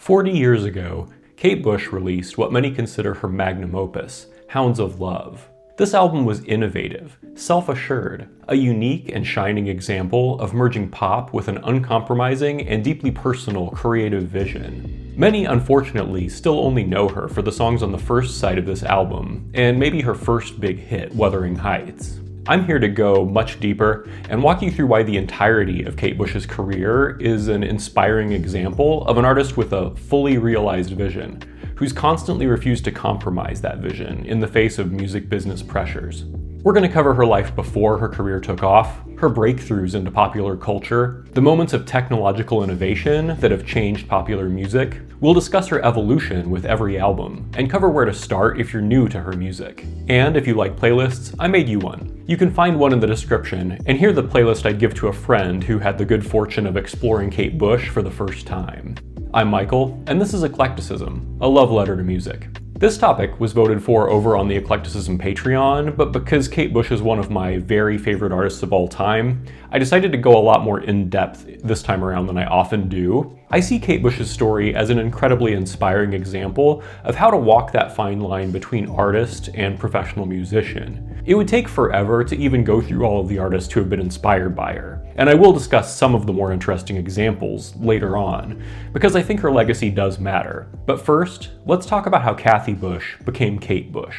40 years ago, Kate Bush released what many consider her magnum opus, Hounds of Love. This album was innovative, self-assured, a unique and shining example of merging pop with an uncompromising and deeply personal creative vision. Many, unfortunately, still only know her for the songs on the first side of this album, and maybe her first big hit, Wuthering Heights. I'm here to go much deeper and walk you through why the entirety of Kate Bush's career is an inspiring example of an artist with a fully realized vision, who's constantly refused to compromise that vision in the face of music business pressures. We're going to cover her life before her career took off, her breakthroughs into popular culture, the moments of technological innovation that have changed popular music. We'll discuss her evolution with every album, and cover where to start if you're new to her music. And if you like playlists, I made you one. You can find one in the description, and hear the playlist I'd give to a friend who had the good fortune of exploring Kate Bush for the first time. I'm Michael, and this is Eclecticism, a love letter to music. This topic was voted for over on the Eclecticism Patreon, but because Kate Bush is one of my very favorite artists of all time, I decided to go a lot more in-depth this time around than I often do. I see Kate Bush's story as an incredibly inspiring example of how to walk that fine line between artist and professional musician. It would take forever to even go through all of the artists who have been inspired by her, and I will discuss some of the more interesting examples later on, because I think her legacy does matter. But first, let's talk about how Cathy Bush became Kate Bush.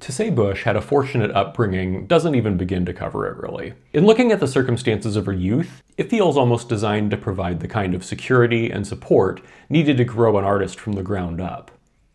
To say Bush had a fortunate upbringing doesn't even begin to cover it, really. In looking at the circumstances of her youth, it feels almost designed to provide the kind of security and support needed to grow an artist from the ground up.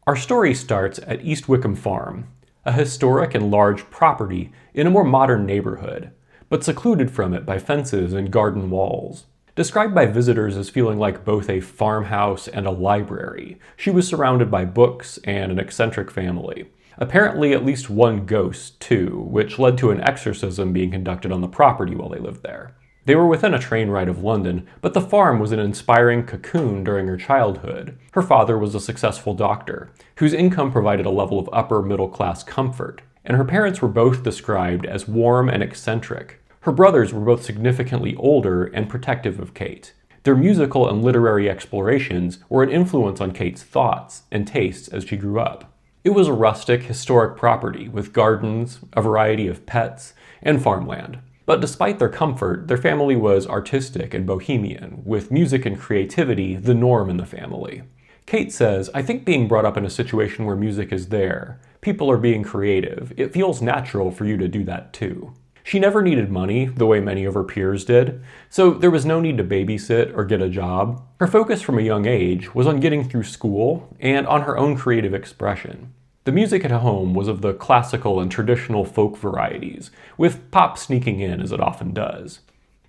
Our story starts at East Wickham Farm, a historic and large property in a more modern neighborhood, but secluded from it by fences and garden walls. Described by visitors as feeling like both a farmhouse and a library, she was surrounded by books and an eccentric family. Apparently at least one ghost, too, which led to an exorcism being conducted on the property while they lived there. They were within a train ride of London, but the farm was an inspiring cocoon during her childhood. Her father was a successful doctor, whose income provided a level of upper middle-class comfort, and her parents were both described as warm and eccentric. Her brothers were both significantly older and protective of Kate. Their musical and literary explorations were an influence on Kate's thoughts and tastes as she grew up. It was a rustic, historic property with gardens, a variety of pets, and farmland. But despite their comfort, their family was artistic and bohemian, with music and creativity the norm in the family. Kate says, "I think being brought up in a situation where music is there, people are being creative, it feels natural for you to do that too." She never needed money, the way many of her peers did, so there was no need to babysit or get a job. Her focus from a young age was on getting through school and on her own creative expression. The music at home was of the classical and traditional folk varieties, with pop sneaking in as it often does.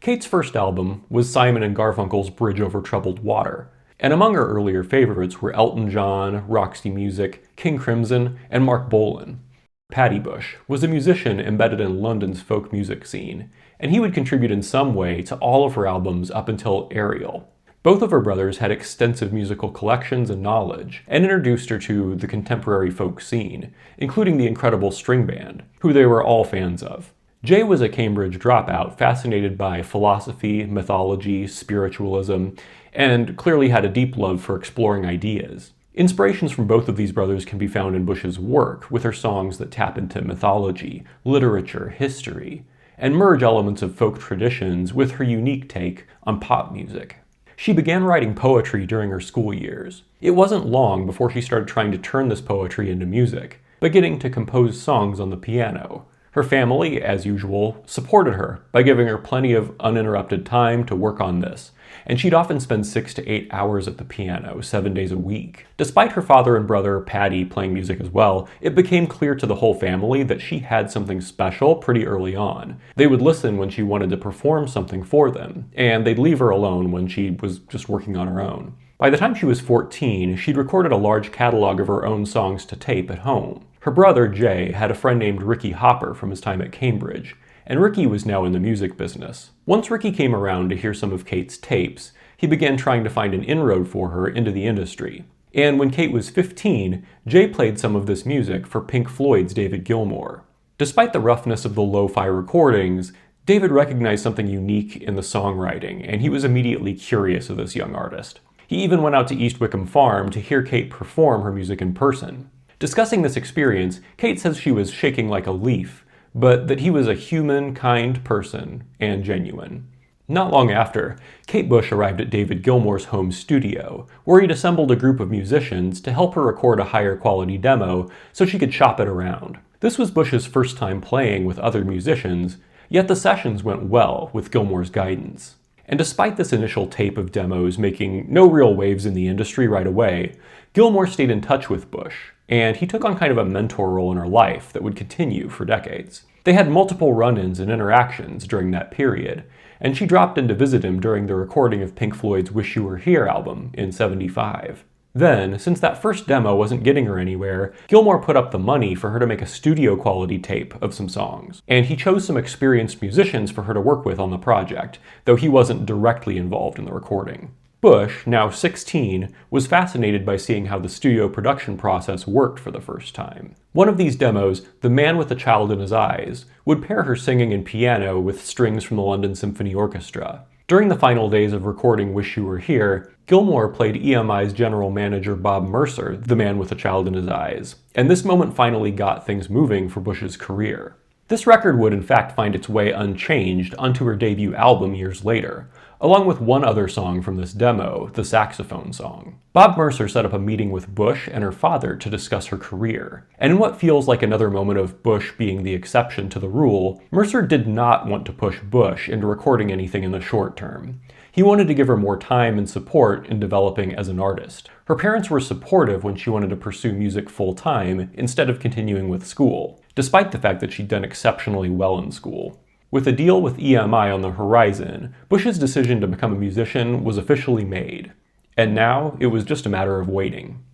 Kate's first album was Simon and Garfunkel's Bridge Over Troubled Water, and among her earlier favorites were Elton John, Roxy Music, King Crimson, and Mark Bolan. Paddy Bush was a musician embedded in London's folk music scene, and he would contribute in some way to all of her albums up until Ariel. Both of her brothers had extensive musical collections and knowledge, and introduced her to the contemporary folk scene, including the incredible string band, who they were all fans of. Jay was a Cambridge dropout fascinated by philosophy, mythology, spiritualism, and clearly had a deep love for exploring ideas. Inspirations from both of these brothers can be found in Bush's work, with her songs that tap into mythology, literature, history, and merge elements of folk traditions with her unique take on pop music. She began writing poetry during her school years. It wasn't long before she started trying to turn this poetry into music, beginning to compose songs on the piano. Her family, as usual, supported her by giving her plenty of uninterrupted time to work on this, and she'd often spend 6 to 8 hours at the piano, 7 days a week. Despite her father and brother Paddy playing music as well, it became clear to the whole family that she had something special pretty early on. They would listen when she wanted to perform something for them, and they'd leave her alone when she was just working on her own. By the time she was 14, she'd recorded a large catalog of her own songs to tape at home. Her brother, Jay, had a friend named Ricky Hopper from his time at Cambridge, and Ricky was now in the music business. Once Ricky came around to hear some of Kate's tapes, he began trying to find an inroad for her into the industry. And when Kate was 15, Jay played some of this music for Pink Floyd's David Gilmour. Despite the roughness of the lo-fi recordings, David recognized something unique in the songwriting, and he was immediately curious of this young artist. He even went out to East Wickham Farm to hear Kate perform her music in person. Discussing this experience, Kate says she was shaking like a leaf, but that he was a human, kind person and genuine. Not long after, Kate Bush arrived at David Gilmour's home studio, where he'd assembled a group of musicians to help her record a higher quality demo so she could shop it around. This was Bush's first time playing with other musicians, yet the sessions went well with Gilmour's guidance. And despite this initial tape of demos making no real waves in the industry right away, Gilmour stayed in touch with Bush, and he took on kind of a mentor role in her life that would continue for decades. They had multiple run-ins and interactions during that period, and she dropped in to visit him during the recording of Pink Floyd's Wish You Were Here album in '75. Then, since that first demo wasn't getting her anywhere, Gilmour put up the money for her to make a studio-quality tape of some songs, and he chose some experienced musicians for her to work with on the project, though he wasn't directly involved in the recording. Bush, now 16, was fascinated by seeing how the studio production process worked for the first time. One of these demos, The Man with the Child in His Eyes, would pair her singing and piano with strings from the London Symphony Orchestra. During the final days of recording Wish You Were Here, Gilmour played EMI's general manager Bob Mercer, the man with a child in his eyes, and this moment finally got things moving for Bush's career. This record would in fact find its way unchanged onto her debut album years later, along with one other song from this demo, the saxophone song. Bob Mercer set up a meeting with Bush and her father to discuss her career, and in what feels like another moment of Bush being the exception to the rule, Mercer did not want to push Bush into recording anything in the short term. He wanted to give her more time and support in developing as an artist. Her parents were supportive when she wanted to pursue music full-time instead of continuing with school, despite the fact that she'd done exceptionally well in school. With a deal with EMI on the horizon, Bush's decision to become a musician was officially made, and now it was just a matter of waiting.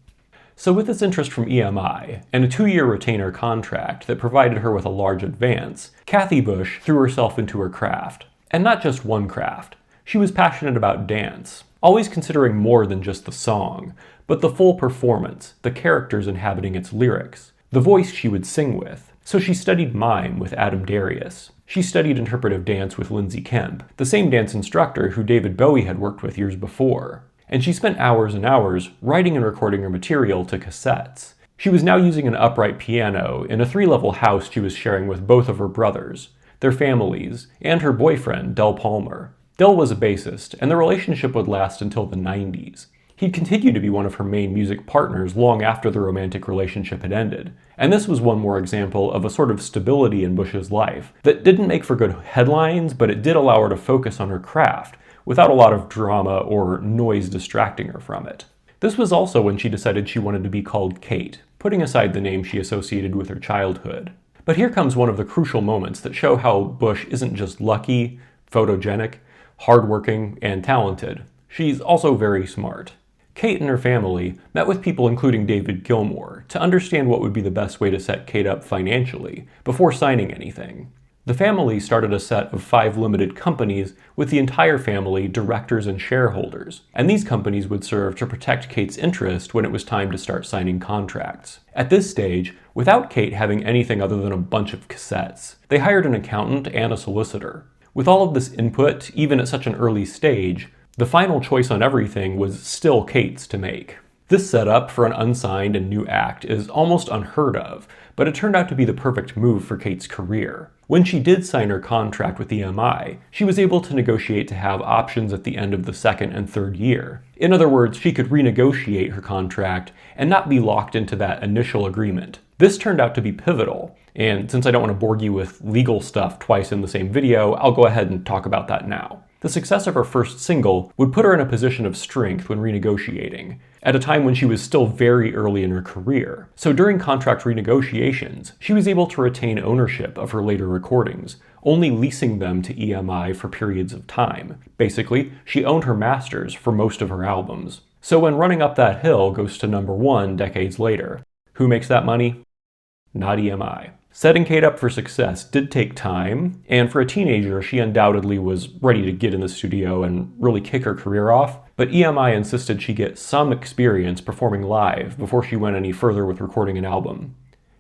So with this interest from EMI, and a 2-year retainer contract that provided her with a large advance, Cathy Bush threw herself into her craft. And not just one craft. She was passionate about dance, always considering more than just the song, but the full performance, the characters inhabiting its lyrics, the voice she would sing with. So she studied mime with Adam Darius. She studied interpretive dance with Lindsay Kemp, the same dance instructor who David Bowie had worked with years before. And she spent hours and hours writing and recording her material to cassettes. She was now using an upright piano in a 3-level house she was sharing with both of her brothers, their families, and her boyfriend, Del Palmer. Del was a bassist, and the relationship would last until the 90s. He'd continue to be one of her main music partners long after the romantic relationship had ended. And this was one more example of a sort of stability in Bush's life that didn't make for good headlines, but it did allow her to focus on her craft without a lot of drama or noise distracting her from it. This was also when she decided she wanted to be called Kate, putting aside the name she associated with her childhood. But here comes one of the crucial moments that show how Bush isn't just lucky, photogenic, hardworking, and talented. She's also very smart. Kate and her family met with people including David Gilmour to understand what would be the best way to set Kate up financially before signing anything. The family started a set of 5 limited companies with the entire family directors and shareholders, and these companies would serve to protect Kate's interest when it was time to start signing contracts. At this stage, without Kate having anything other than a bunch of cassettes, they hired an accountant and a solicitor. With all of this input, even at such an early stage, the final choice on everything was still Kate's to make. This setup for an unsigned and new act is almost unheard of, but it turned out to be the perfect move for Kate's career. When she did sign her contract with EMI, she was able to negotiate to have options at the end of the 2nd and 3rd year. In other words, she could renegotiate her contract and not be locked into that initial agreement. This turned out to be pivotal, and since I don't want to bore you with legal stuff twice in the same video, I'll go ahead and talk about that now. The success of her first single would put her in a position of strength when renegotiating, at a time when she was still very early in her career. So during contract renegotiations, she was able to retain ownership of her later recordings, only leasing them to EMI for periods of time. Basically, she owned her masters for most of her albums. So when Running Up That Hill goes to #1 decades later, who makes that money? Not EMI. Setting Kate up for success did take time, and for a teenager, she undoubtedly was ready to get in the studio and really kick her career off, but EMI insisted she get some experience performing live before she went any further with recording an album.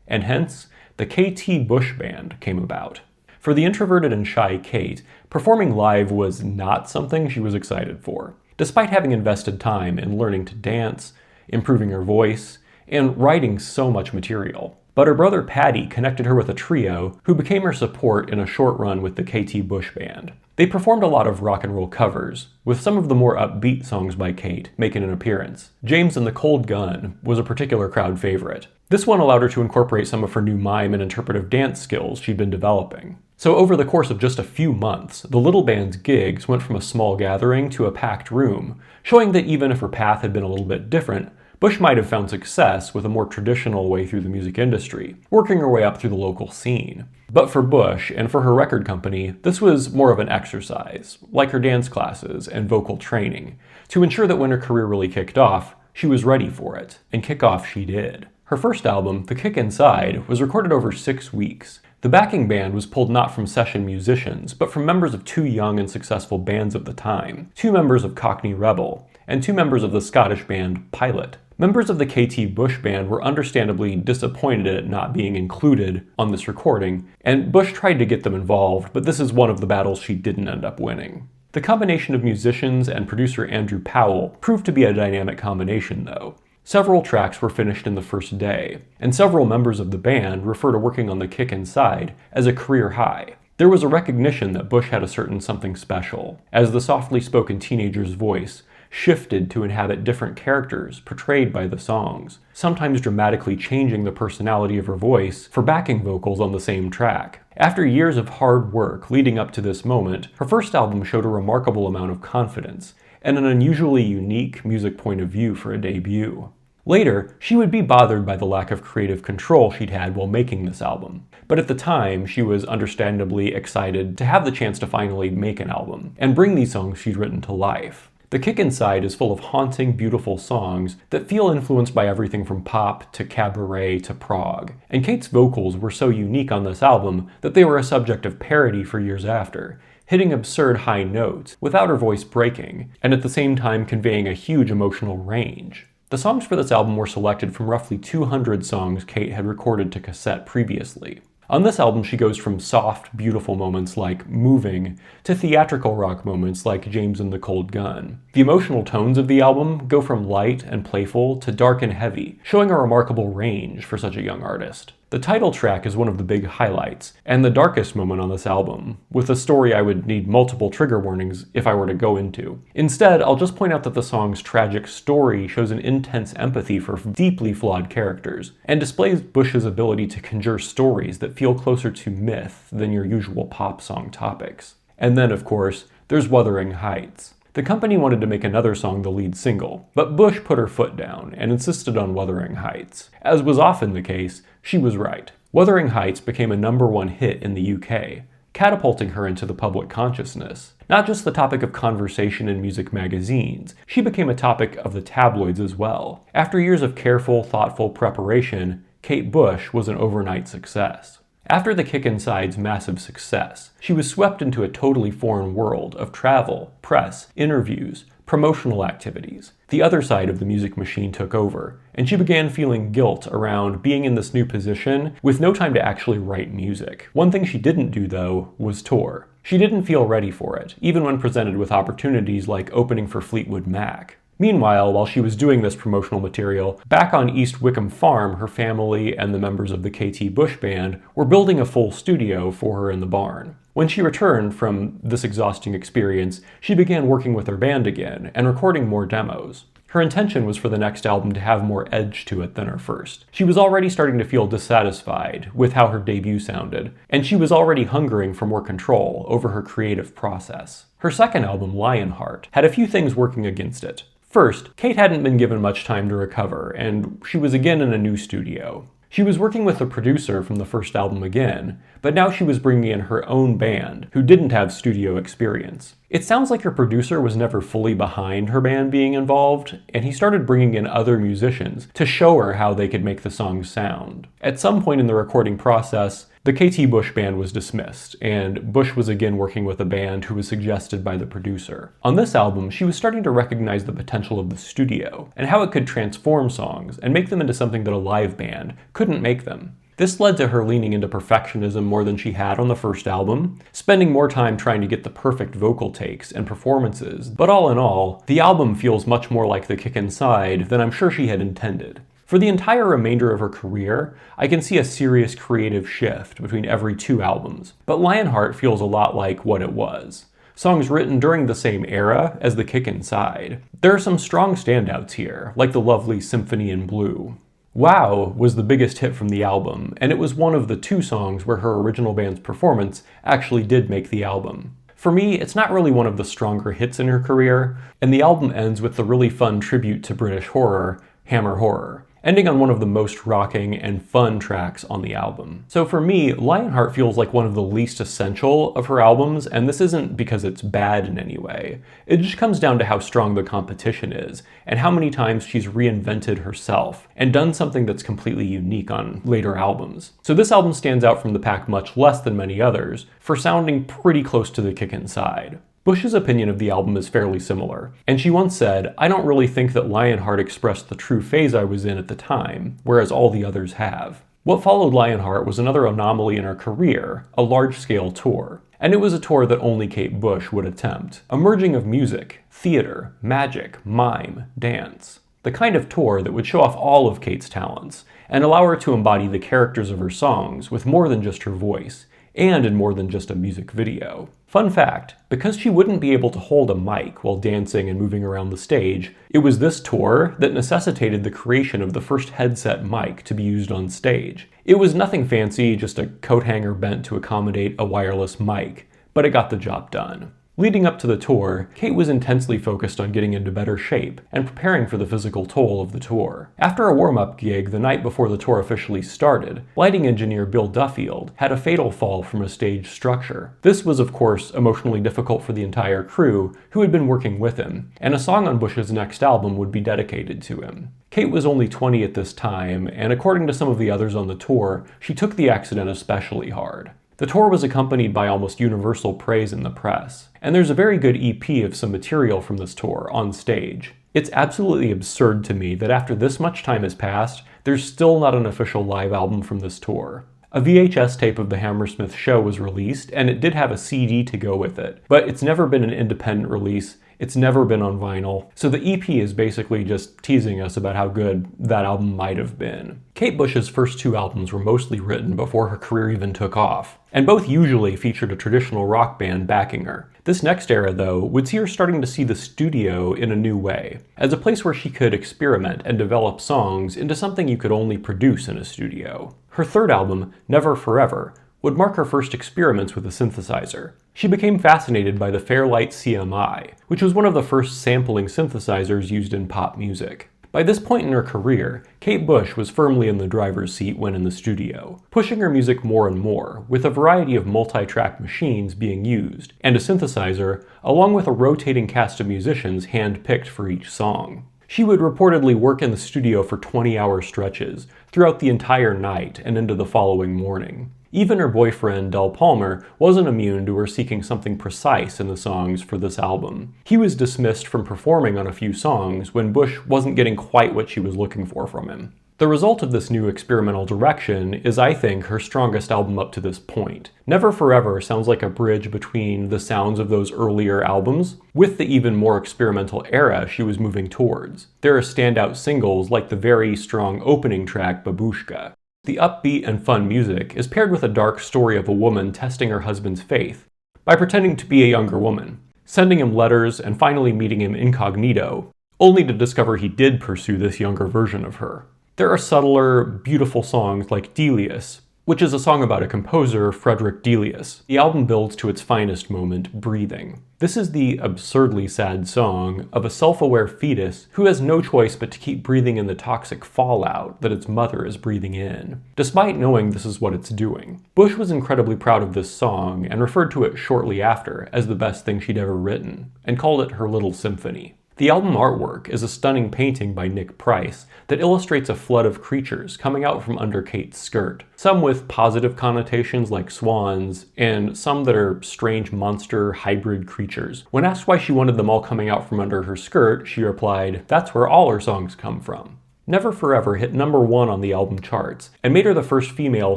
And hence, the KT Bush Band came about. For the introverted and shy Kate, performing live was not something she was excited for. despite having invested time in learning to dance, improving her voice, and writing so much material. But her brother Paddy connected her with a trio who became her support in a short run with the Cathy Bush Band. They performed a lot of rock and roll covers, with some of the more upbeat songs by Kate making an appearance. James and the Cold Gun was a particular crowd favorite. This one allowed her to incorporate some of her new mime and interpretive dance skills she'd been developing. So over the course of just a few months, the little band's gigs went from a small gathering to a packed room, showing that even if her path had been a little bit different, Bush might have found success with a more traditional way through the music industry, working her way up through the local scene. But for Bush, and for her record company, this was more of an exercise, like her dance classes and vocal training, to ensure that when her career really kicked off, she was ready for it, and kick off she did. Her first album, The Kick Inside, was recorded over 6 weeks. The backing band was pulled not from session musicians, but from members of 2 young and successful bands of the time, 2 members of Cockney Rebel, and 2 members of the Scottish band Pilot. Members of the Cathy Bush Band were understandably disappointed at not being included on this recording, and Bush tried to get them involved, but this is one of the battles she didn't end up winning. The combination of musicians and producer Andrew Powell proved to be a dynamic combination, though. Several tracks were finished in the first day, and several members of the band refer to working on The Kick Inside as a career high. There was a recognition that Bush had a certain something special, as the softly spoken teenager's voice shifted to inhabit different characters portrayed by the songs, sometimes dramatically changing the personality of her voice for backing vocals on the same track. After years of hard work leading up to this moment, her first album showed a remarkable amount of confidence and an unusually unique music point of view for a debut. Later, she would be bothered by the lack of creative control she'd had while making this album. But at the time, she was understandably excited to have the chance to finally make an album and bring these songs she'd written to life. The Kick Inside is full of haunting, beautiful songs that feel influenced by everything from pop to cabaret to prog. And Kate's vocals were so unique on this album that they were a subject of parody for years after, hitting absurd high notes without her voice breaking, and at the same time conveying a huge emotional range. The songs for this album were selected from roughly 200 songs Kate had recorded to cassette previously. On this album, she goes from soft, beautiful moments like Moving to theatrical rock moments like James and the Cold Gun. The emotional tones of the album go from light and playful to dark and heavy, showing a remarkable range for such a young artist. The title track is one of the big highlights, and the darkest moment on this album, with a story I would need multiple trigger warnings if I were to go into. Instead, I'll just point out that the song's tragic story shows an intense empathy for deeply flawed characters, and displays Bush's ability to conjure stories that feel closer to myth than your usual pop song topics. And then, of course, there's Wuthering Heights. The company wanted to make another song the lead single, but Bush put her foot down and insisted on Wuthering Heights. As was often the case, she was right. Wuthering Heights became a #1 hit in the UK, catapulting her into the public consciousness. Not just the topic of conversation in music magazines, she became a topic of the tabloids as well. After years of careful, thoughtful preparation, Kate Bush was an overnight success. After The Kick Inside's massive success, she was swept into a totally foreign world of travel, press, interviews, promotional activities. The other side of the music machine took over, and she began feeling guilt around being in this new position with no time to actually write music. One thing she didn't do, though, was tour. She didn't feel ready for it, even when presented with opportunities like opening for Fleetwood Mac. Meanwhile, while she was doing this promotional material, back on East Wickham Farm, her family and the members of the Cathy Bush Band were building a full studio for her in the barn. When she returned from this exhausting experience, she began working with her band again and recording more demos. Her intention was for the next album to have more edge to it than her first. She was already starting to feel dissatisfied with how her debut sounded, and she was already hungering for more control over her creative process. Her second album, Lionheart, had a few things working against it. First, Kate hadn't been given much time to recover, and she was again in a new studio. She was working with the producer from the first album again, but now she was bringing in her own band, who didn't have studio experience. It sounds like her producer was never fully behind her band being involved, and he started bringing in other musicians to show her how they could make the songs sound. At some point in the recording process, the Cathy Bush Band was dismissed, and Bush was again working with a band who was suggested by the producer. On this album, she was starting to recognize the potential of the studio, and how it could transform songs and make them into something that a live band couldn't make them. This led to her leaning into perfectionism more than she had on the first album, spending more time trying to get the perfect vocal takes and performances, but all in all, the album feels much more like The Kick Inside than I'm sure she had intended. For the entire remainder of her career, I can see a serious creative shift between every two albums, but Lionheart feels a lot like what it was. Songs written during the same era as The Kick Inside. There are some strong standouts here, like the lovely Symphony in Blue. Wow was the biggest hit from the album, and it was one of the two songs where her original band's performance actually did make the album. For me, it's not really one of the stronger hits in her career, and the album ends with the really fun tribute to British horror, Hammer Horror, ending on one of the most rocking and fun tracks on the album. So for me, Lionheart feels like one of the least essential of her albums, and this isn't because it's bad in any way. It just comes down to how strong the competition is, and how many times she's reinvented herself, and done something that's completely unique on later albums. So this album stands out from the pack much less than many others, for sounding pretty close to The Kick Inside. Bush's opinion of the album is fairly similar, and she once said, "I don't really think that Lionheart expressed the true phase I was in at the time, whereas all the others have." What followed Lionheart was another anomaly in her career, a large-scale tour. And it was a tour that only Kate Bush would attempt. A merging of music, theater, magic, mime, dance. The kind of tour that would show off all of Kate's talents, and allow her to embody the characters of her songs with more than just her voice, and in more than just a music video. Fun fact, because she wouldn't be able to hold a mic while dancing and moving around the stage, it was this tour that necessitated the creation of the first headset mic to be used on stage. It was nothing fancy, just a coat hanger bent to accommodate a wireless mic, but it got the job done. Leading up to the tour, Kate was intensely focused on getting into better shape and preparing for the physical toll of the tour. After a warm-up gig the night before the tour officially started, lighting engineer Bill Duffield had a fatal fall from a stage structure. This was, of course, emotionally difficult for the entire crew who had been working with him, and a song on Bush's next album would be dedicated to him. Kate was only 20 at this time, and according to some of the others on the tour, she took the accident especially hard. The tour was accompanied by almost universal praise in the press, and there's a very good EP of some material from this tour on stage. It's absolutely absurd to me that after this much time has passed, there's still not an official live album from this tour. A VHS tape of the Hammersmith show was released, and it did have a CD to go with it, but it's never been an independent release. It's never been on vinyl, so the EP is basically just teasing us about how good that album might have been. Kate Bush's first two albums were mostly written before her career even took off, and both usually featured a traditional rock band backing her. This next era, though, would see her starting to see the studio in a new way, as a place where she could experiment and develop songs into something you could only produce in a studio. Her third album, Never Forever, would mark her first experiments with a synthesizer. She became fascinated by the Fairlight CMI, which was one of the first sampling synthesizers used in pop music. By this point in her career, Kate Bush was firmly in the driver's seat when in the studio, pushing her music more and more, with a variety of multi-track machines being used, and a synthesizer, along with a rotating cast of musicians hand-picked for each song. She would reportedly work in the studio for 20-hour stretches, throughout the entire night and into the following morning. Even her boyfriend, Del Palmer, wasn't immune to her seeking something precise in the songs for this album. He was dismissed from performing on a few songs when Bush wasn't getting quite what she was looking for from him. The result of this new experimental direction is, I think, her strongest album up to this point. Never Forever sounds like a bridge between the sounds of those earlier albums with the even more experimental era she was moving towards. There are standout singles like the very strong opening track, Babushka. The upbeat and fun music is paired with a dark story of a woman testing her husband's faith by pretending to be a younger woman, sending him letters and finally meeting him incognito, only to discover he did pursue this younger version of her. There are subtler, beautiful songs like Delius, which is a song about a composer, Frederick Delius. The album builds to its finest moment, Breathing. This is the absurdly sad song of a self-aware fetus who has no choice but to keep breathing in the toxic fallout that its mother is breathing in, despite knowing this is what it's doing. Bush was incredibly proud of this song and referred to it shortly after as the best thing she'd ever written, and called it her little symphony. The album artwork is a stunning painting by Nick Price that illustrates a flood of creatures coming out from under Kate's skirt, some with positive connotations like swans, and some that are strange monster hybrid creatures. When asked why she wanted them all coming out from under her skirt, she replied, "That's where all her songs come from." Never Forever hit #1 on the album charts, and made her the first female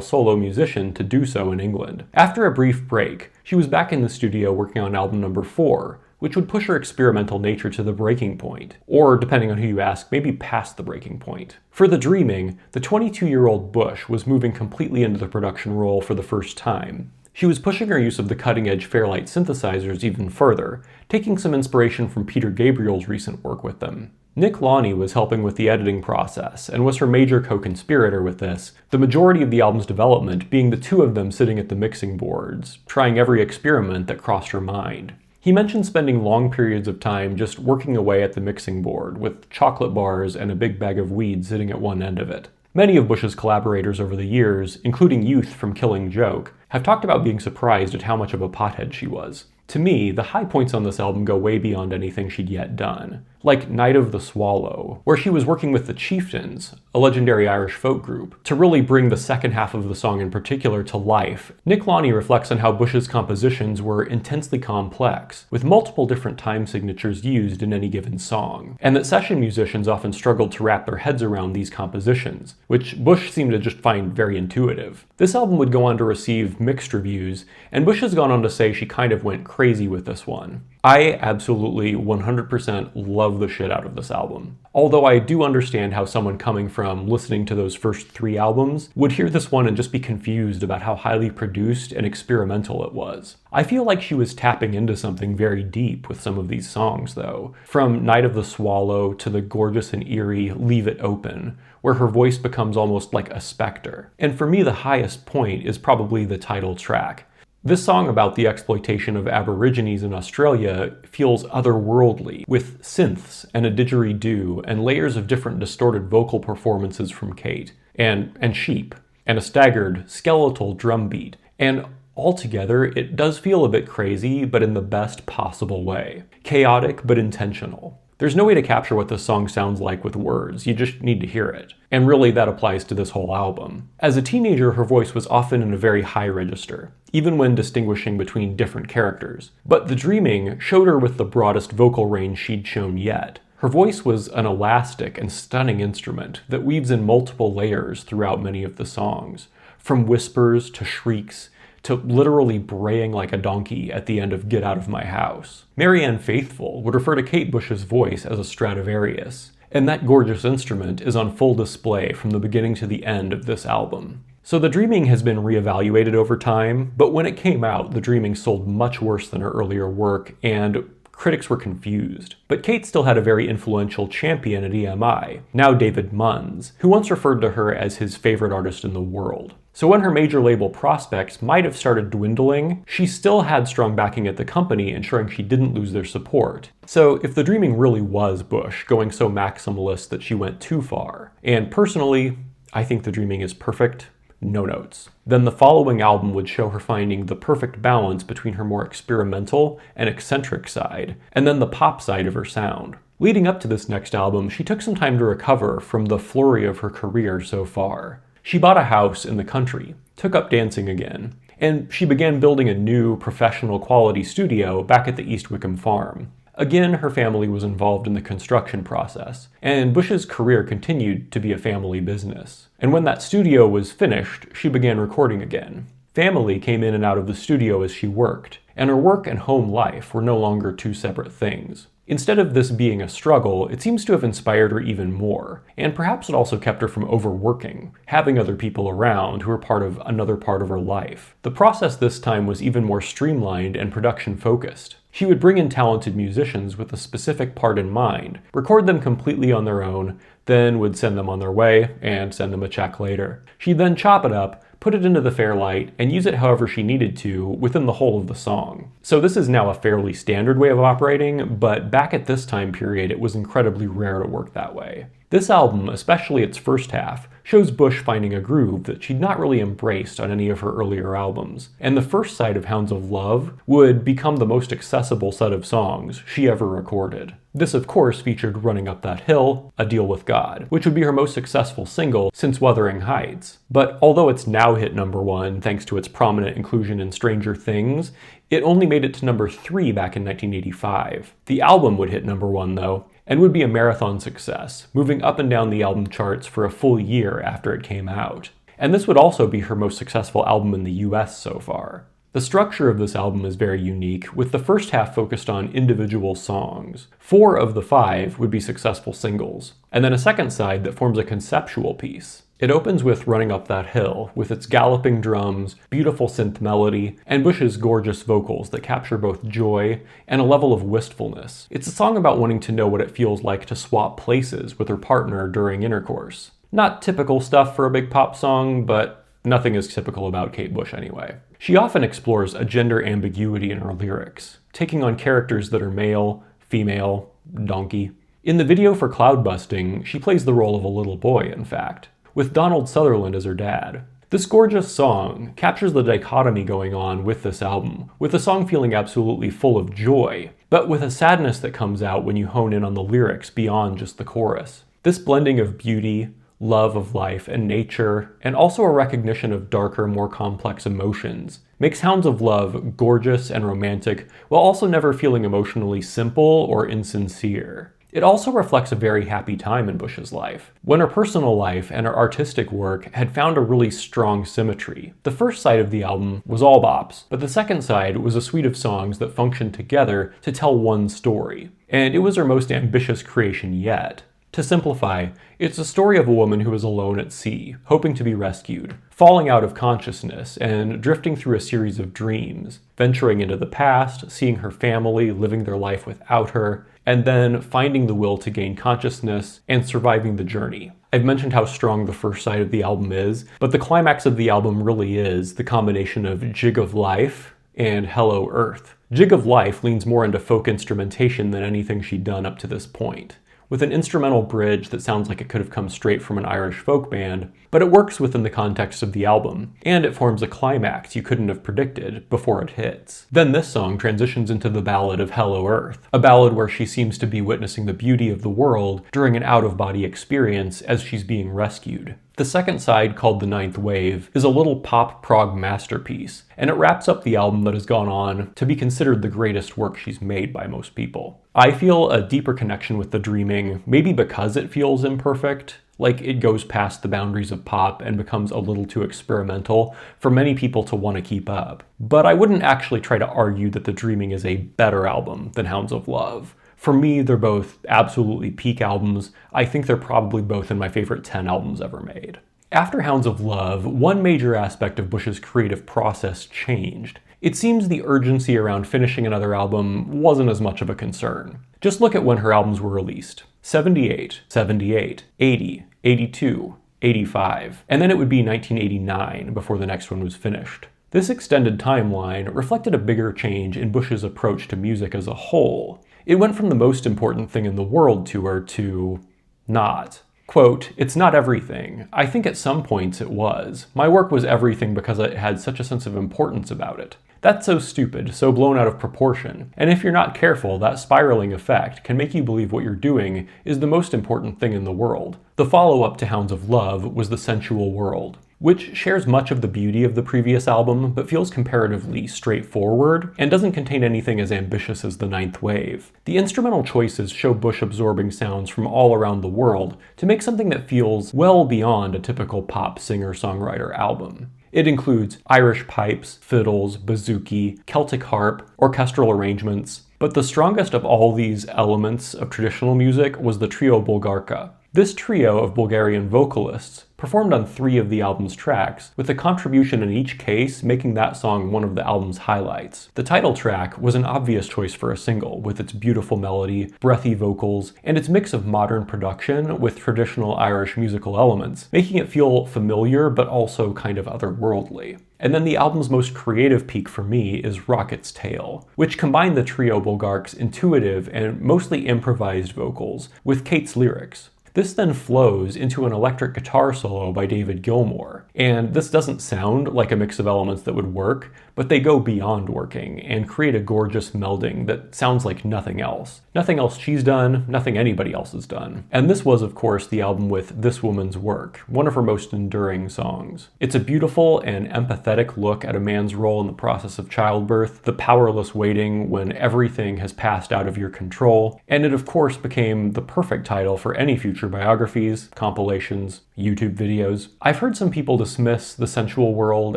solo musician to do so in England. After a brief break, she was back in the studio working on album #4, which would push her experimental nature to the breaking point, or depending on who you ask, maybe past the breaking point. For The Dreaming, the 22-year-old Bush was moving completely into the production role for the first time. She was pushing her use of the cutting-edge Fairlight synthesizers even further, taking some inspiration from Peter Gabriel's recent work with them. Nick Launay was helping with the editing process, and was her major co-conspirator with this, the majority of the album's development being the two of them sitting at the mixing boards, trying every experiment that crossed her mind. He mentioned spending long periods of time just working away at the mixing board, with chocolate bars and a big bag of weed sitting at one end of it. Many of Bush's collaborators over the years, including Youth from Killing Joke, have talked about being surprised at how much of a pothead she was. To me, the high points on this album go way beyond anything she'd yet done. Like Night of the Swallow, where she was working with the Chieftains, a legendary Irish folk group, to really bring the second half of the song in particular to life. Nick Launay reflects on how Bush's compositions were intensely complex, with multiple different time signatures used in any given song, and that session musicians often struggled to wrap their heads around these compositions, which Bush seemed to just find very intuitive. This album would go on to receive mixed reviews, and Bush has gone on to say she kind of went crazy with this one. I absolutely 100% love the shit out of this album. Although I do understand how someone coming from listening to those first 3 albums would hear this one and just be confused about how highly produced and experimental it was. I feel like she was tapping into something very deep with some of these songs though. From Night of the Swallow to the gorgeous and eerie Leave It Open, where her voice becomes almost like a specter. And for me, the highest point is probably the title track. This song about the exploitation of Aborigines in Australia feels otherworldly, with synths and a didgeridoo and layers of different distorted vocal performances from Kate, and sheep, and a staggered, skeletal drum beat. And altogether, it does feel a bit crazy, but in the best possible way. Chaotic, but intentional. There's no way to capture what this song sounds like with words, you just need to hear it. And really that applies to this whole album. As a teenager, her voice was often in a very high register, even when distinguishing between different characters. But The Dreaming showed her with the broadest vocal range she'd shown yet. Her voice was an elastic and stunning instrument that weaves in multiple layers throughout many of the songs, from whispers to shrieks, to literally braying like a donkey at the end of Get Out of My House. Marianne Faithfull would refer to Kate Bush's voice as a Stradivarius, and that gorgeous instrument is on full display from the beginning to the end of this album. So The Dreaming has been reevaluated over time, but when it came out, The Dreaming sold much worse than her earlier work, and critics were confused. But Kate still had a very influential champion at EMI, now David Munns, who once referred to her as his favorite artist in the world. So when her major label prospects might have started dwindling, she still had strong backing at the company, ensuring she didn't lose their support. So if The Dreaming really was Bush, going so maximalist that she went too far, and personally, I think The Dreaming is perfect, no notes. Then the following album would show her finding the perfect balance between her more experimental and eccentric side, and then the pop side of her sound. Leading up to this next album, she took some time to recover from the flurry of her career so far. She bought a house in the country, took up dancing again, and she began building a new, professional quality studio back at the East Wickham farm. Again, her family was involved in the construction process, and Bush's career continued to be a family business. And when that studio was finished, she began recording again. Family came in and out of the studio as she worked, and her work and home life were no longer two separate things. Instead of this being a struggle, it seems to have inspired her even more, and perhaps it also kept her from overworking, having other people around who were part of another part of her life. The process this time was even more streamlined and production-focused. She would bring in talented musicians with a specific part in mind, record them completely on their own, then would send them on their way, and send them a check later. She'd then chop it up, put it into the Fairlight, and use it however she needed to within the whole of the song. So this is now a fairly standard way of operating, but back at this time period it was incredibly rare to work that way. This album, especially its first half, shows Bush finding a groove that she'd not really embraced on any of her earlier albums, and the first side of Hounds of Love would become the most accessible set of songs she ever recorded. This, of course, featured Running Up That Hill, A Deal with God, which would be her most successful single since Wuthering Heights. But although it's now hit #1 thanks to its prominent inclusion in Stranger Things, it only made it to #3 back in 1985. The album would hit #1 though, and would be a marathon success, moving up and down the album charts for a full year after it came out. And this would also be her most successful album in the US so far. The structure of this album is very unique, with the first half focused on individual songs. 4 of the 5 would be successful singles, and then a second side that forms a conceptual piece. It opens with Running Up That Hill, with its galloping drums, beautiful synth melody, and Bush's gorgeous vocals that capture both joy and a level of wistfulness. It's a song about wanting to know what it feels like to swap places with her partner during intercourse. Not typical stuff for a big pop song, but nothing is typical about Kate Bush anyway. She often explores a gender ambiguity in her lyrics, taking on characters that are male, female, donkey. In the video for Cloud Busting, she plays the role of a little boy, in fact, with Donald Sutherland as her dad. This gorgeous song captures the dichotomy going on with this album, with the song feeling absolutely full of joy, but with a sadness that comes out when you hone in on the lyrics beyond just the chorus. This blending of beauty, love of life and nature, and also a recognition of darker, more complex emotions, makes Hounds of Love gorgeous and romantic, while also never feeling emotionally simple or insincere. It also reflects a very happy time in Bush's life, when her personal life and her artistic work had found a really strong symmetry. The first side of the album was all bops, but the second side was a suite of songs that functioned together to tell one story, and it was her most ambitious creation yet. To simplify, it's a story of a woman who is alone at sea, hoping to be rescued, falling out of consciousness, and drifting through a series of dreams, venturing into the past, seeing her family, living their life without her, and then finding the will to gain consciousness and surviving the journey. I've mentioned how strong the first side of the album is, but the climax of the album really is the combination of Jig of Life and Hello Earth. Jig of Life leans more into folk instrumentation than anything she'd done up to this point, with an instrumental bridge that sounds like it could have come straight from an Irish folk band, but it works within the context of the album, and it forms a climax you couldn't have predicted before it hits. Then this song transitions into the ballad of Hello Earth, a ballad where she seems to be witnessing the beauty of the world during an out-of-body experience as she's being rescued. The second side, called The Ninth Wave, is a little pop-prog masterpiece, and it wraps up the album that has gone on to be considered the greatest work she's made by most people. I feel a deeper connection with The Dreaming, maybe because it feels imperfect, like it goes past the boundaries of pop and becomes a little too experimental for many people to want to keep up. But I wouldn't actually try to argue that The Dreaming is a better album than Hounds of Love. For me, they're both absolutely peak albums. I think they're probably both in my favorite 10 albums ever made. After Hounds of Love, one major aspect of Bush's creative process changed. It seems the urgency around finishing another album wasn't as much of a concern. Just look at when her albums were released. 78, 78, 80, 82, 85, and then it would be 1989 before the next one was finished. This extended timeline reflected a bigger change in Bush's approach to music as a whole. It went from the most important thing in the world to her to not. Quote, "It's not everything. I think at some points it was. My work was everything because it had such a sense of importance about it. That's so stupid, so blown out of proportion. And if you're not careful, that spiraling effect can make you believe what you're doing is the most important thing in the world." The follow-up to Hounds of Love was The Sensual World, which shares much of the beauty of the previous album, but feels comparatively straightforward, and doesn't contain anything as ambitious as The Ninth Wave. The instrumental choices show Bush absorbing sounds from all around the world to make something that feels well beyond a typical pop singer-songwriter album. It includes Irish pipes, fiddles, bouzouki, Celtic harp, orchestral arrangements, but the strongest of all these elements of traditional music was the trio Bulgarka. This trio of Bulgarian vocalists performed on 3 of the album's tracks, with a contribution in each case making that song one of the album's highlights. The title track was an obvious choice for a single, with its beautiful melody, breathy vocals, and its mix of modern production with traditional Irish musical elements, making it feel familiar but also kind of otherworldly. And then the album's most creative peak for me is Rocket's Tale, which combined the trio Bulgark's intuitive and mostly improvised vocals with Kate's lyrics. This then flows into an electric guitar solo by David Gilmour, And this doesn't sound like a mix of elements that would work, but they go beyond working and create a gorgeous melding that sounds like nothing else. Nothing else she's done, nothing anybody else has done. And this was, of course, the album with This Woman's Work, one of her most enduring songs. It's a beautiful and empathetic look at a man's role in the process of childbirth, the powerless waiting when everything has passed out of your control, and it of course became the perfect title for any future biographies, compilations, YouTube videos. I've heard some people dismiss The Sensual World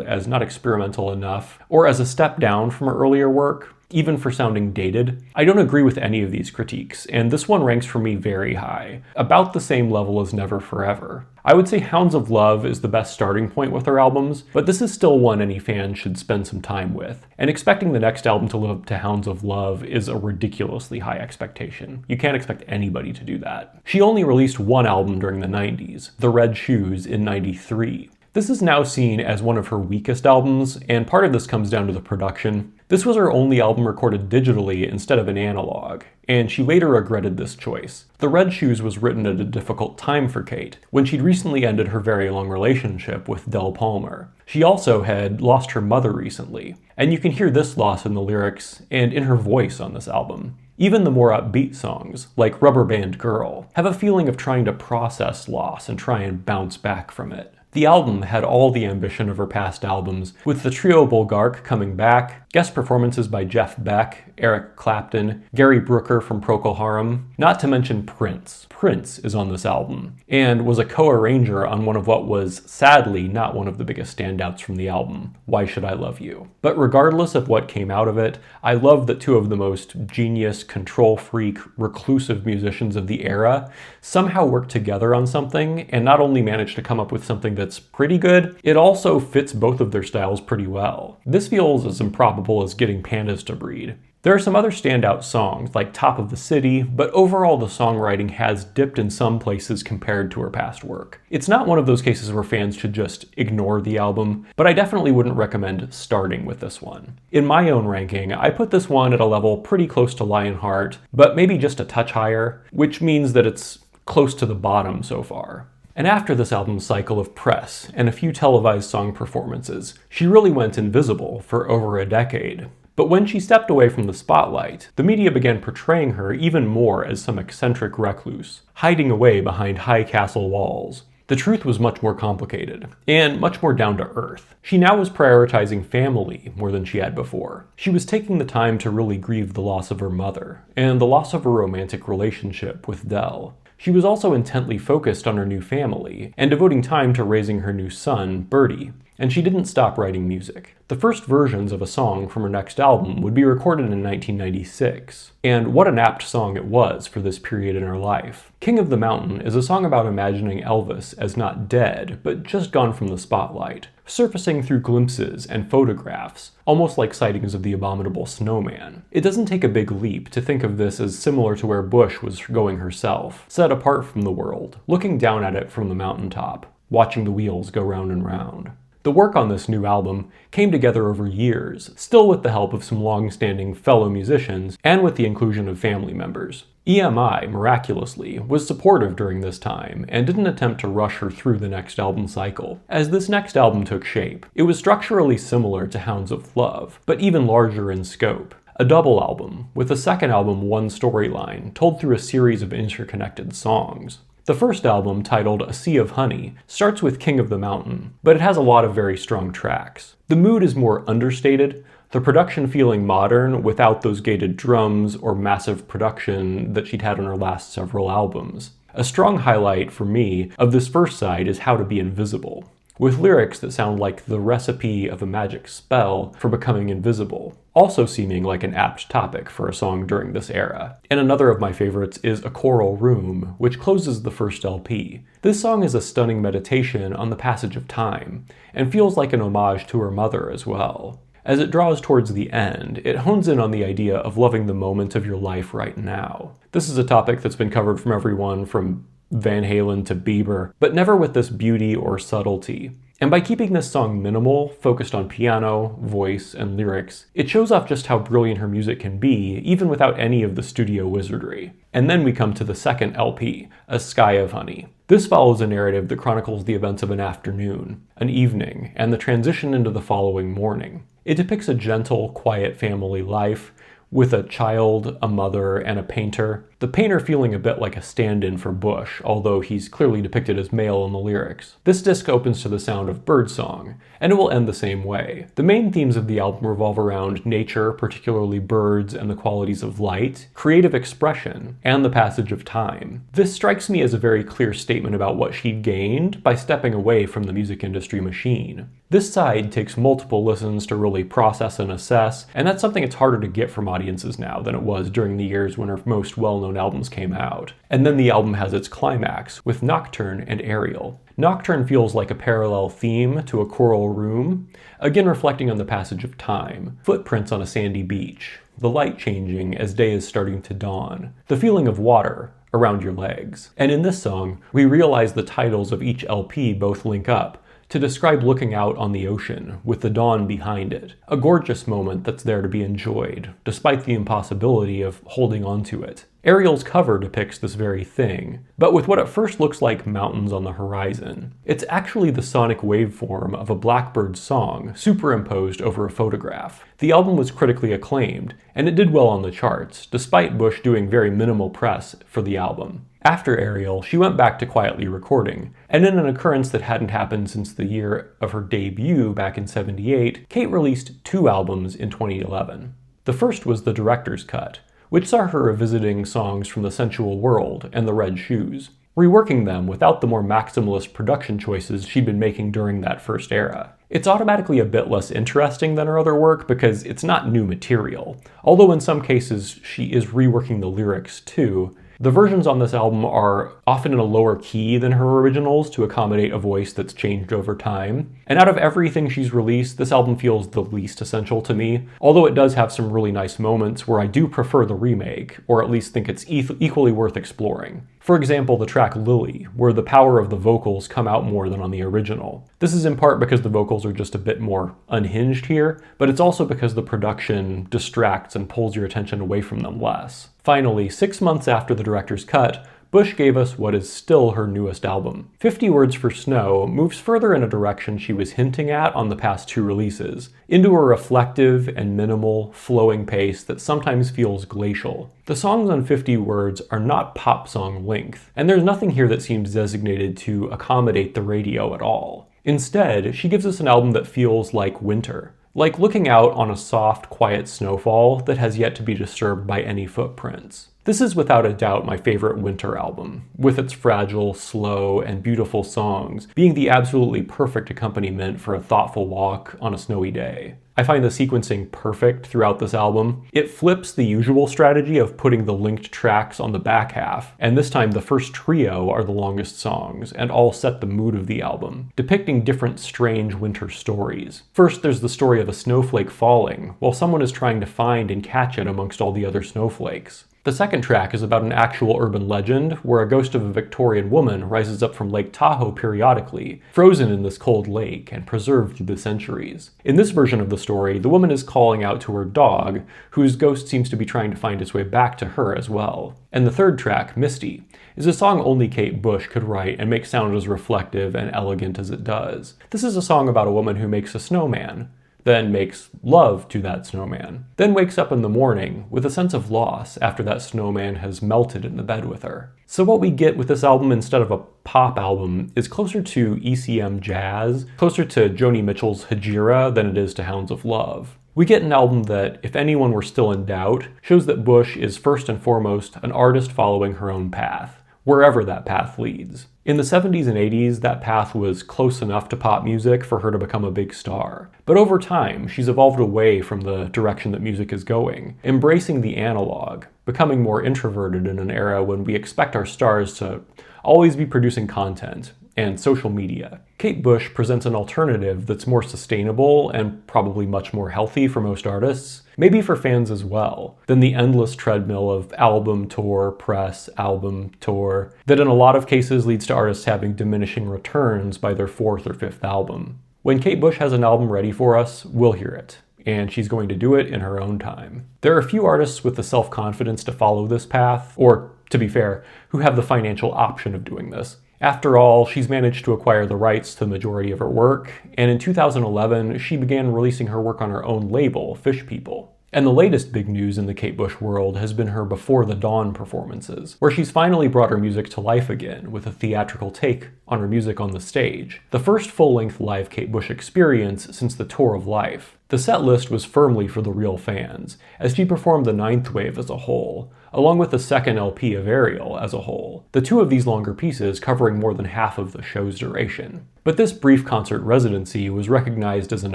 as not experimental enough, or as a step down from her earlier work, even for sounding dated. I don't agree with any of these critiques, and this one ranks for me very high, about the same level as Never Forever. I would say Hounds of Love is the best starting point with her albums, but this is still one any fan should spend some time with. And expecting the next album to live up to Hounds of Love is a ridiculously high expectation. You can't expect anybody to do that. She only released one album during the 90s, The Red Shoes, in '93. This is now seen as one of her weakest albums, and part of this comes down to the production. This was her only album recorded digitally instead of in analog, and she later regretted this choice. The Red Shoes was written at a difficult time for Kate, when she'd recently ended her very long relationship with Del Palmer. She also had lost her mother recently, and you can hear this loss in the lyrics and in her voice on this album. Even the more upbeat songs, like Rubber Band Girl, have a feeling of trying to process loss and try and bounce back from it. The album had all the ambition of her past albums, with the trio Bulgark coming back, guest performances by Jeff Beck, Eric Clapton, Gary Brooker from Procol Harum, not to mention Prince. Prince is on this album, and was a co-arranger on one of what was, sadly, not one of the biggest standouts from the album, Why Should I Love You? But regardless of what came out of it, I love that two of the most genius, control-freak, reclusive musicians of the era somehow worked together on something, and not only managed to come up with something that's pretty good, it also fits both of their styles pretty well. This feels as improbable as getting pandas to breed. There are some other standout songs, like Top of the City, but overall the songwriting has dipped in some places compared to her past work. It's not one of those cases where fans should just ignore the album, but I definitely wouldn't recommend starting with this one. In my own ranking, I put this one at a level pretty close to Lionheart, but maybe just a touch higher, which means that it's close to the bottom so far. And after this album's cycle of press and a few televised song performances, she really went invisible for over a decade. But when she stepped away from the spotlight, the media began portraying her even more as some eccentric recluse, hiding away behind high castle walls. The truth was much more complicated, and much more down to earth. She now was prioritizing family more than she had before. She was taking the time to really grieve the loss of her mother, and the loss of her romantic relationship with Del. She was also intently focused on her new family, and devoting time to raising her new son, Bertie. And she didn't stop writing music. The first versions of a song from her next album would be recorded in 1996. And what an apt song it was for this period in her life. King of the Mountain is a song about imagining Elvis as not dead, but just gone from the spotlight, surfacing through glimpses and photographs, almost like sightings of the abominable snowman. It doesn't take a big leap to think of this as similar to where Bush was going herself, set apart from the world, looking down at it from the mountaintop, watching the wheels go round and round. The work on this new album came together over years, still with the help of some long-standing fellow musicians and with the inclusion of family members. EMI, miraculously, was supportive during this time and didn't attempt to rush her through the next album cycle. As this next album took shape, it was structurally similar to Hounds of Love, but even larger in scope. A double album, with the second album one storyline, told through a series of interconnected songs. The first album, titled A Sea of Honey, starts with King of the Mountain, but it has a lot of very strong tracks. The mood is more understated, the production feeling modern without those gated drums or massive production that she'd had on her last several albums. A strong highlight for me of this first side is How to Be Invisible, with lyrics that sound like the recipe of a magic spell for becoming invisible, also seeming like an apt topic for a song during this era. And another of my favorites is A Choral Room, which closes the first LP. This song is a stunning meditation on the passage of time, and feels like an homage to her mother as well. As it draws towards the end, it hones in on the idea of loving the moment of your life right now. This is a topic that's been covered from everyone from Van Halen to Bieber, but never with this beauty or subtlety. And by keeping this song minimal, focused on piano, voice, and lyrics, it shows off just how brilliant her music can be, even without any of the studio wizardry. And then we come to the second LP, A Sky of Honey. This follows a narrative that chronicles the events of an afternoon, an evening, and the transition into the following morning. It depicts a gentle, quiet family life, with a child, a mother, and a painter. The painter feeling a bit like a stand-in for Bush, although he's clearly depicted as male in the lyrics. This disc opens to the sound of birdsong, and it will end the same way. The main themes of the album revolve around nature, particularly birds and the qualities of light, creative expression, and the passage of time. This strikes me as a very clear statement about what she gained by stepping away from the music industry machine. This side takes multiple listens to really process and assess, and that's something it's harder to get from audiences now than it was during the years when her most well-known albums came out. And then the album has its climax with Nocturne and Aerial. Nocturne feels like a parallel theme to A Choral Room, again reflecting on the passage of time, footprints on a sandy beach, the light changing as day is starting to dawn, the feeling of water around your legs. And in this song, we realize the titles of each LP both link up to describe looking out on the ocean with the dawn behind it, a gorgeous moment that's there to be enjoyed, despite the impossibility of holding on to it. Aerial's cover depicts this very thing, but with what at first looks like mountains on the horizon. It's actually the sonic waveform of a blackbird song superimposed over a photograph. The album was critically acclaimed, and it did well on the charts, despite Bush doing very minimal press for the album. After Aerial, she went back to quietly recording, and in an occurrence that hadn't happened since the year of her debut back in '78, Kate released 2 albums in 2011. The first was the director's cut, which saw her revisiting songs from the Sensual World and the Red Shoes, reworking them without the more maximalist production choices she'd been making during that first era. It's automatically a bit less interesting than her other work because it's not new material, although in some cases she is reworking the lyrics too. The versions on this album are often in a lower key than her originals to accommodate a voice that's changed over time. And out of everything she's released, this album feels the least essential to me, although it does have some really nice moments where I do prefer the remake, or at least think it's equally worth exploring. For example, the track Lily, where the power of the vocals come out more than on the original. This is in part because the vocals are just a bit more unhinged here, but it's also because the production distracts and pulls your attention away from them less. Finally, 6 months after the director's cut, Bush gave us what is still her newest album. 50 Words for Snow moves further in a direction she was hinting at on the past 2 releases, into a reflective and minimal, flowing pace that sometimes feels glacial. The songs on 50 Words are not pop song length, and there's nothing here that seems designated to accommodate the radio at all. Instead, she gives us an album that feels like winter, like looking out on a soft, quiet snowfall that has yet to be disturbed by any footprints. This is without a doubt my favorite winter album, with its fragile, slow, and beautiful songs being the absolutely perfect accompaniment for a thoughtful walk on a snowy day. I find the sequencing perfect throughout this album. It flips the usual strategy of putting the linked tracks on the back half, and this time the first trio are the longest songs, and all set the mood of the album, depicting different strange winter stories. First, there's the story of a snowflake falling, while someone is trying to find and catch it amongst all the other snowflakes. The second track is about an actual urban legend where a ghost of a Victorian woman rises up from Lake Tahoe periodically, frozen in this cold lake and preserved through the centuries. In this version of the story, the woman is calling out to her dog, whose ghost seems to be trying to find its way back to her as well. And the third track, Misty, is a song only Kate Bush could write and make sound as reflective and elegant as it does. This is a song about a woman who makes a snowman, then makes love to that snowman, then wakes up in the morning with a sense of loss after that snowman has melted in the bed with her. So what we get with this album instead of a pop album is closer to ECM jazz, closer to Joni Mitchell's Hajira than it is to Hounds of Love. We get an album that, if anyone were still in doubt, shows that Bush is first and foremost an artist following her own path, wherever that path leads. In the 70s and 80s, that path was close enough to pop music for her to become a big star. But over time, she's evolved away from the direction that music is going, embracing the analog, becoming more introverted in an era when we expect our stars to always be producing content, and social media. Kate Bush presents an alternative that's more sustainable and probably much more healthy for most artists, maybe for fans as well, than the endless treadmill of album, tour, press, album, tour, that in a lot of cases leads to artists having diminishing returns by their 4th or 5th album. When Kate Bush has an album ready for us, we'll hear it, and she's going to do it in her own time. There are a few artists with the self-confidence to follow this path, or, to be fair, who have the financial option of doing this. After all, she's managed to acquire the rights to the majority of her work, and in 2011, she began releasing her work on her own label, Fish People. And the latest big news in the Kate Bush world has been her Before the Dawn performances, where she's finally brought her music to life again with a theatrical take on her music on the stage. The first full-length live Kate Bush experience since the Tour of Life. The set list was firmly for the real fans, as she performed the 9th Wave as a whole, along with the second LP of Ariel as a whole, the two of these longer pieces covering more than half of the show's duration. But this brief concert residency was recognized as an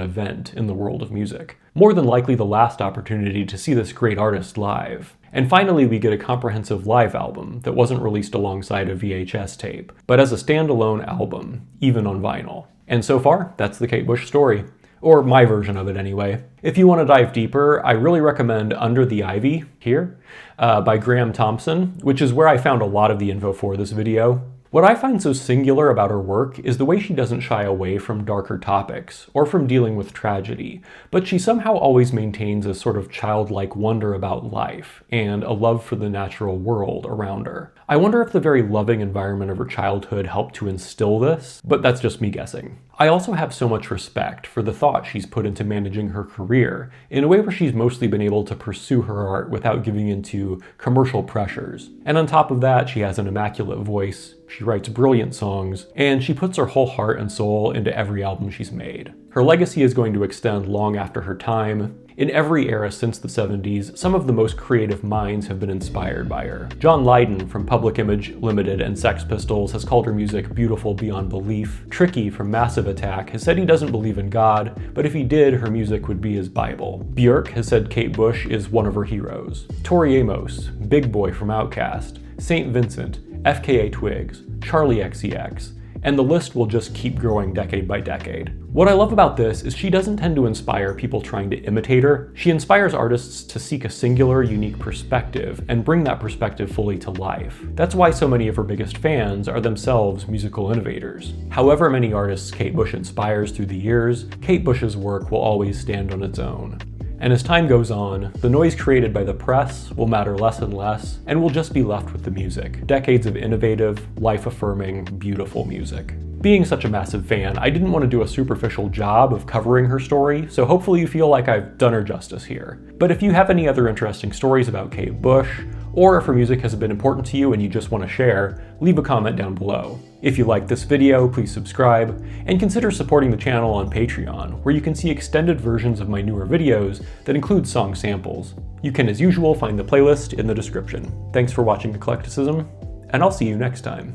event in the world of music, more than likely the last opportunity to see this great artist live. And finally, we get a comprehensive live album that wasn't released alongside a VHS tape, but as a standalone album, even on vinyl. And so far, that's the Kate Bush story. Or my version of it anyway. If you want to dive deeper, I really recommend Under the Ivy, here, by Graham Thompson, which is where I found a lot of the info for this video. What I find so singular about her work is the way she doesn't shy away from darker topics, or from dealing with tragedy, but she somehow always maintains a sort of childlike wonder about life, and a love for the natural world around her. I wonder if the very loving environment of her childhood helped to instill this, but that's just me guessing. I also have so much respect for the thought she's put into managing her career, in a way where she's mostly been able to pursue her art without giving into commercial pressures. And on top of that, she has an immaculate voice, she writes brilliant songs, and she puts her whole heart and soul into every album she's made. Her legacy is going to extend long after her time. In every era since the 70s, some of the most creative minds have been inspired by her. John Lydon from Public Image Limited and Sex Pistols has called her music beautiful beyond belief. Tricky from Massive Attack has said he doesn't believe in God, but if he did, her music would be his Bible. Björk has said Kate Bush is one of her heroes. Tori Amos, Big Boy from Outkast, St. Vincent, FKA Twigs, Charlie XCX, and the list will just keep growing decade by decade. What I love about this is she doesn't tend to inspire people trying to imitate her. She inspires artists to seek a singular, unique perspective and bring that perspective fully to life. That's why so many of her biggest fans are themselves musical innovators. However many artists Kate Bush inspires through the years, Kate Bush's work will always stand on its own. And as time goes on, the noise created by the press will matter less and less, and we'll just be left with the music. Decades of innovative, life-affirming, beautiful music. Being such a massive fan, I didn't want to do a superficial job of covering her story, so hopefully you feel like I've done her justice here. But if you have any other interesting stories about Kate Bush, or if her music has been important to you and you just want to share, leave a comment down below. If you liked this video, please subscribe, and consider supporting the channel on Patreon, where you can see extended versions of my newer videos that include song samples. You can, as usual, find the playlist in the description. Thanks for watching Eclecticism, and I'll see you next time.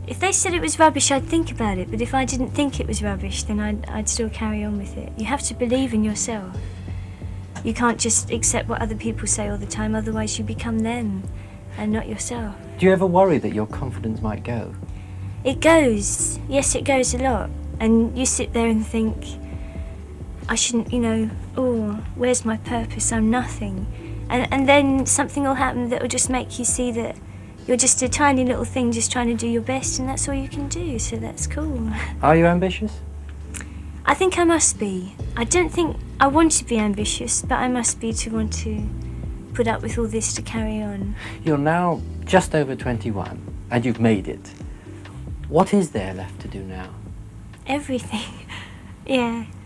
If they said it was rubbish, I'd think about it, but if I didn't think it was rubbish, then I'd still carry on with it. You have to believe in yourself. You can't just accept what other people say all the time, otherwise you become them and not yourself. Do you ever worry that your confidence might go? It goes. Yes, it goes a lot. And you sit there and think, I shouldn't, oh, where's my purpose? I'm nothing. And then something will happen that will just make you see that you're just a tiny little thing just trying to do your best, and that's all you can do, so that's cool. Are you ambitious? I think I must be. I don't think I want to be ambitious, but I must be to want to put up with all this to carry on. You're now just over 21, and you've made it. What is there left to do now? Everything. Yeah.